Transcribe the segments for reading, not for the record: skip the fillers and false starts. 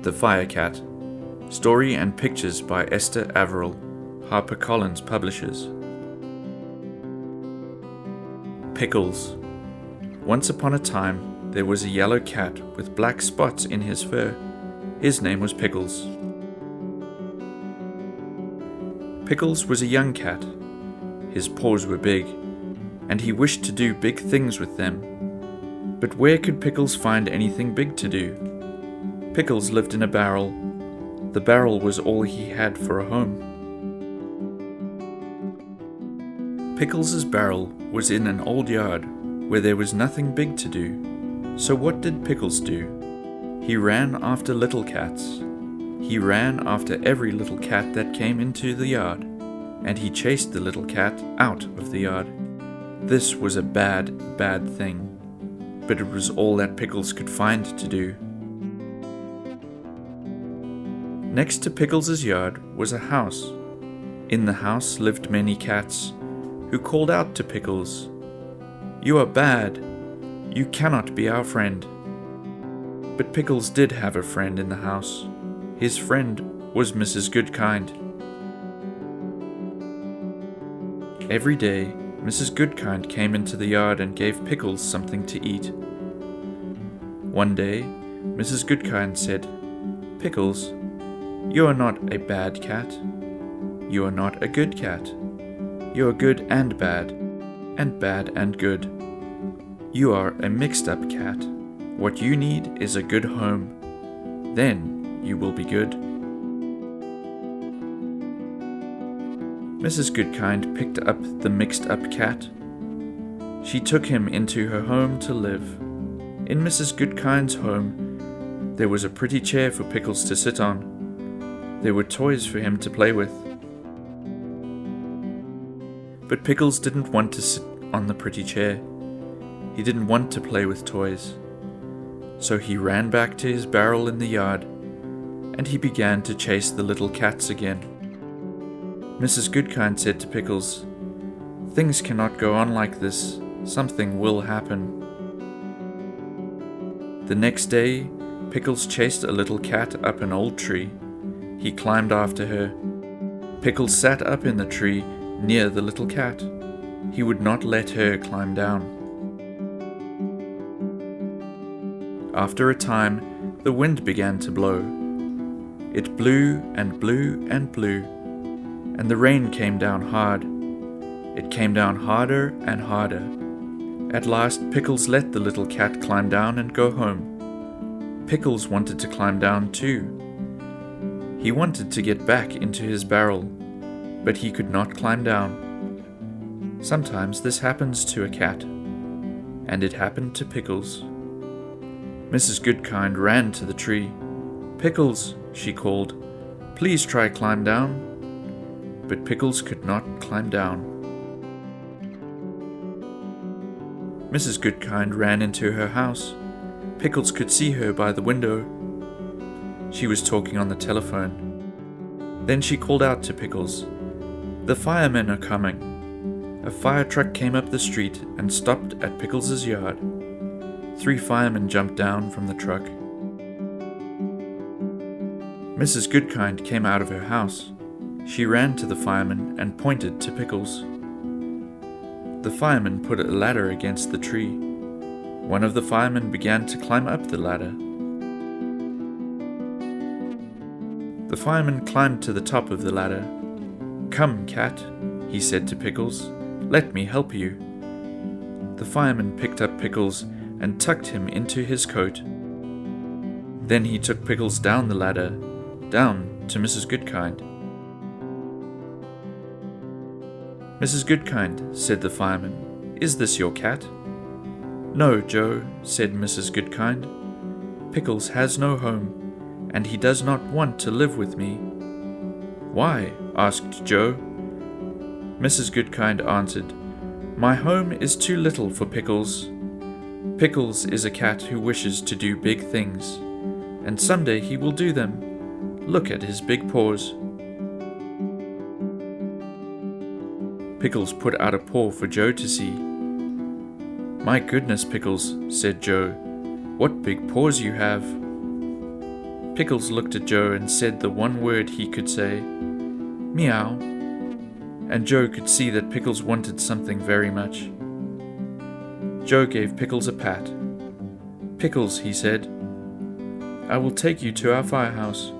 The Fire Cat. Story and pictures by Esther Averill, HarperCollins Publishers. Pickles. Once upon a time, there was a yellow cat with black spots in his fur. His name was Pickles. Pickles was a young cat. His paws were big, and he wished to do big things with them. But where could Pickles find anything big to do? Pickles lived in a barrel. The barrel was all he had for a home. Pickles's barrel was in an old yard where there was nothing big to do. So what did Pickles do? He ran after little cats. He ran after every little cat that came into the yard, and he chased the little cat out of the yard. This was a bad, bad thing, but it was all that Pickles could find to do. Next to Pickles's yard was a house. In the house lived many cats, who called out to Pickles, "You are bad. You cannot be our friend." But Pickles did have a friend in the house. His friend was Mrs. Goodkind. Every day, Mrs. Goodkind came into the yard and gave Pickles something to eat. One day, Mrs. Goodkind said, "Pickles, you are not a bad cat. You are not a good cat. You are good and bad and good. You are a mixed-up cat. What you need is a good home. Then you will be good." Mrs. Goodkind picked up the mixed-up cat. She took him into her home to live. In Mrs. Goodkind's home, there was a pretty chair for Pickles to sit on. There were toys for him to play with. But Pickles didn't want to sit on the pretty chair. He didn't want to play with toys. So he ran back to his barrel in the yard, and he began to chase the little cats again. Mrs. Goodkind said to Pickles, "Things cannot go on like this. Something will happen." The next day, Pickles chased a little cat up an old tree. He climbed after her. Pickles sat up in the tree near the little cat. He would not let her climb down. After a time, the wind began to blow. It blew and blew and blew, and the rain came down hard. It came down harder and harder. At last, Pickles let the little cat climb down and go home. Pickles wanted to climb down too. He wanted to get back into his barrel, but he could not climb down. Sometimes this happens to a cat, and it happened to Pickles. Mrs. Goodkind ran to the tree. "Pickles," she called, "please try climb down." But Pickles could not climb down. Mrs. Goodkind ran into her house. Pickles could see her by the window. She was talking on the telephone. Then she called out to Pickles, "The firemen are coming." A fire truck came up the street and stopped at Pickles's yard. 3 firemen jumped down from the truck. Mrs. Goodkind came out of her house. She ran to the firemen and pointed to Pickles. The firemen put a ladder against the tree. One of the firemen began to climb up the ladder. The fireman climbed to the top of the ladder. "Come, cat," he said to Pickles. "Let me help you." The fireman picked up Pickles and tucked him into his coat. Then he took Pickles down the ladder, down to Mrs. Goodkind. "Mrs. Goodkind," said the fireman, "is this your cat?" "No, Joe," said Mrs. Goodkind. "Pickles has no home, and he does not want to live with me." "Why?" asked Joe. Mrs. Goodkind answered, "My home is too little for Pickles. Pickles is a cat who wishes to do big things, and someday he will do them. Look at his big paws." Pickles put out a paw for Joe to see. "My goodness, Pickles," said Joe, "what big paws you have." Pickles looked at Joe and said the one word he could say, "Meow," and Joe could see that Pickles wanted something very much. Joe gave Pickles a pat. "Pickles," he said, "I will take you to our firehouse.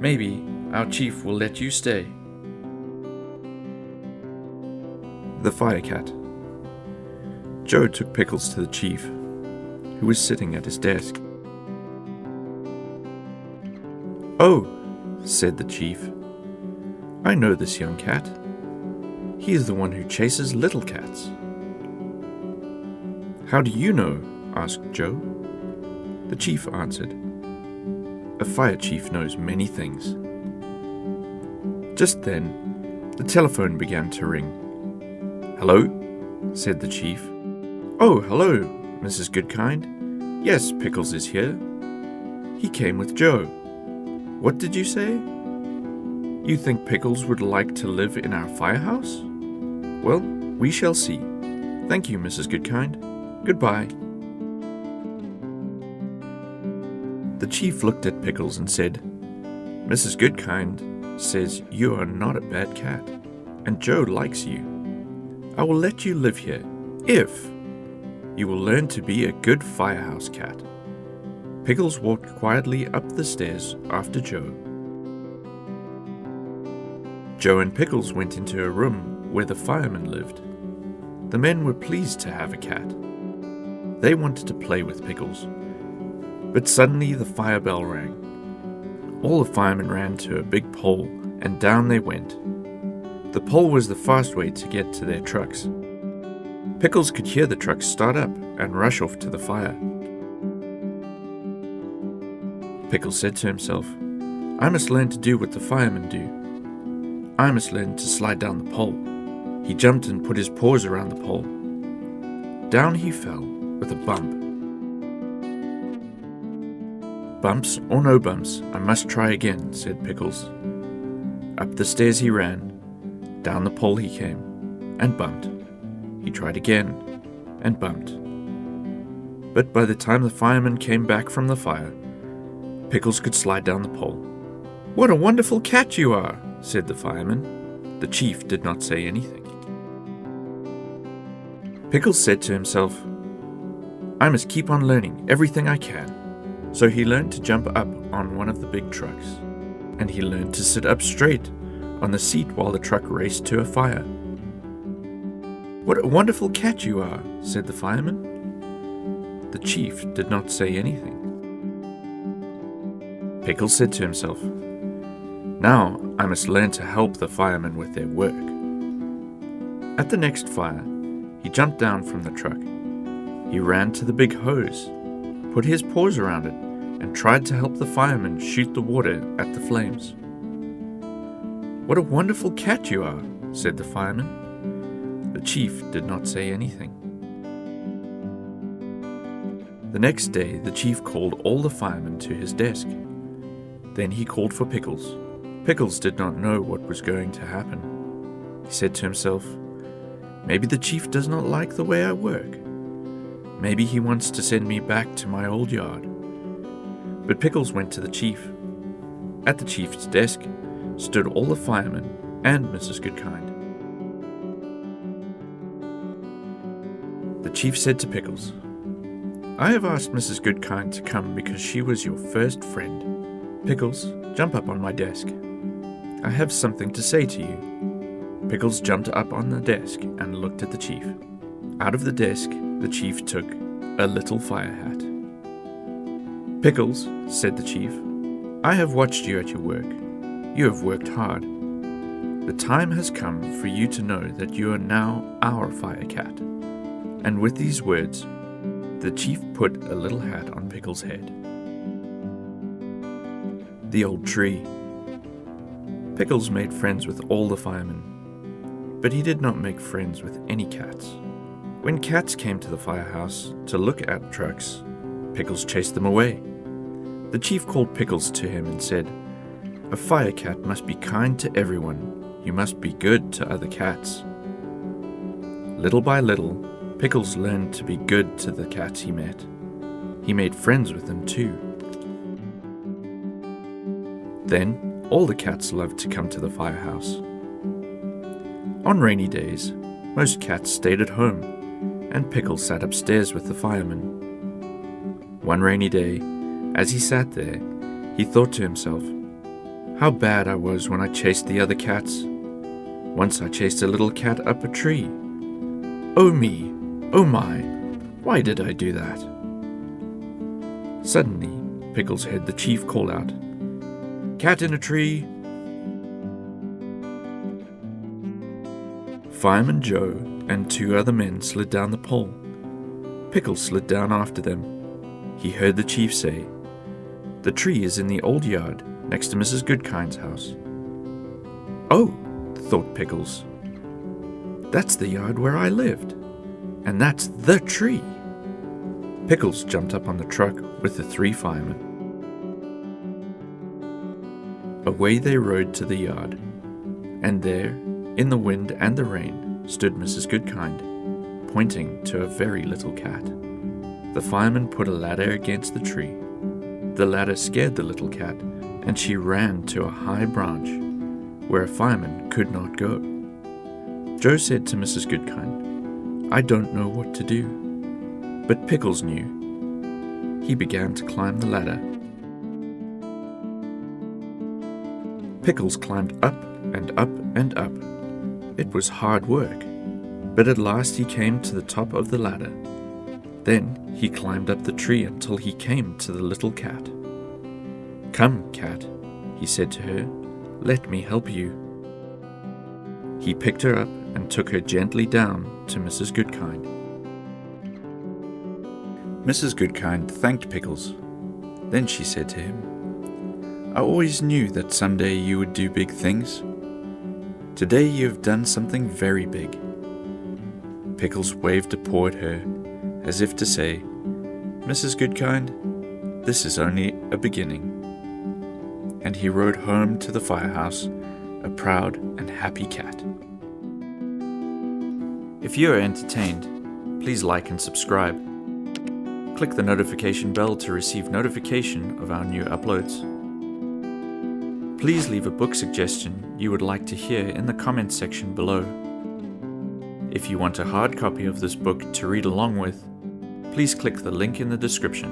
Maybe our chief will let you stay." The Fire Cat. Joe took Pickles to the chief, who was sitting at his desk. "Oh," said the chief, "I know this young cat. He is the one who chases little cats." "How do you know?" asked Joe. The chief answered, "A fire chief knows many things." Just then, the telephone began to ring. "Hello?" said the chief. "Oh, hello, Mrs. Goodkind. Yes, Pickles is here. He came with Joe. What did you say? You think Pickles would like to live in our firehouse? Well, we shall see. Thank you, Mrs. Goodkind. Goodbye." The chief looked at Pickles and said, "Mrs. Goodkind says you are not a bad cat, and Joe likes you. I will let you live here, if you will learn to be a good firehouse cat." Pickles walked quietly up the stairs after Joe. Joe and Pickles went into a room where the firemen lived. The men were pleased to have a cat. They wanted to play with Pickles. But suddenly the fire bell rang. All the firemen ran to a big pole, and down they went. The pole was the fast way to get to their trucks. Pickles could hear the trucks start up and rush off to the fire. Pickles said to himself, "I must learn to do what the firemen do. I must learn to slide down the pole." He jumped and put his paws around the pole. Down he fell with a bump. "Bumps or no bumps, I must try again," said Pickles. Up the stairs he ran. Down the pole he came, and bumped. He tried again, and bumped. But by the time the firemen came back from the fire, Pickles could slide down the pole. "What a wonderful cat you are," said the fireman. The chief did not say anything. Pickles said to himself, "I must keep on learning everything I can." So he learned to jump up on one of the big trucks, and he learned to sit up straight on the seat while the truck raced to a fire. "What a wonderful cat you are," said the fireman. The chief did not say anything. Pickles said to himself, "Now I must learn to help the firemen with their work." At the next fire, he jumped down from the truck. He ran to the big hose, put his paws around it, and tried to help the firemen shoot the water at the flames. "What a wonderful cat you are," said the fireman. The chief did not say anything. The next day, the chief called all the firemen to his desk. Then he called for Pickles. Pickles did not know what was going to happen. He said to himself, "Maybe the chief does not like the way I work. Maybe he wants to send me back to my old yard." But Pickles went to the chief. At the chief's desk stood all the firemen and Mrs. Goodkind. The chief said to Pickles, "I have asked Mrs. Goodkind to come because she was your first friend. Pickles, jump up on my desk. I have something to say to you." Pickles jumped up on the desk and looked at the chief. Out of the desk, the chief took a little fire hat. "Pickles," said the chief, "I have watched you at your work. You have worked hard. The time has come for you to know that you are now our fire cat." And with these words, the chief put a little hat on Pickles' head. The old tree. Pickles made friends with all the firemen, but he did not make friends with any cats. When cats came to the firehouse to look at trucks, Pickles chased them away. The chief called Pickles to him and said, "A fire cat must be kind to everyone. You must be good to other cats." Little by little, Pickles learned to be good to the cats he met. He made friends with them too. Then all the cats loved to come to the firehouse. On rainy days, most cats stayed at home, and Pickles sat upstairs with the fireman. One rainy day, as he sat there, he thought to himself, "How bad I was when I chased the other cats. Once I chased a little cat up a tree. Oh me, oh my, why did I do that?" Suddenly, Pickles heard the chief call out, "Cat in a tree!" Fireman Joe and 2 other men slid down the pole. Pickles slid down after them. He heard the chief say, "The tree is in the old yard next to Mrs. Goodkind's house." "Oh," thought Pickles, "that's the yard where I lived, and that's the tree." Pickles jumped up on the truck with the 3 firemen. Away they rode to the yard, and there, in the wind and the rain, stood Mrs. Goodkind, pointing to a very little cat. The fireman put a ladder against the tree. The ladder scared the little cat, and she ran to a high branch, where a fireman could not go. Joe said to Mrs. Goodkind, "I don't know what to do." But Pickles knew. He began to climb the ladder. Pickles climbed up and up and up. It was hard work, but at last he came to the top of the ladder. Then he climbed up the tree until he came to the little cat. "Come, cat," he said to her, "let me help you." He picked her up and took her gently down to Mrs. Goodkind. Mrs. Goodkind thanked Pickles. Then she said to him, "I always knew that someday you would do big things. Today you have done something very big." Pickles waved a paw at her, as if to say, "Mrs. Goodkind, this is only a beginning." And he rode home to the firehouse, a proud and happy cat. If you are entertained, please like and subscribe. Click the notification bell to receive notification of our new uploads. Please leave a book suggestion you would like to hear in the comments section below. If you want a hard copy of this book to read along with, please click the link in the description.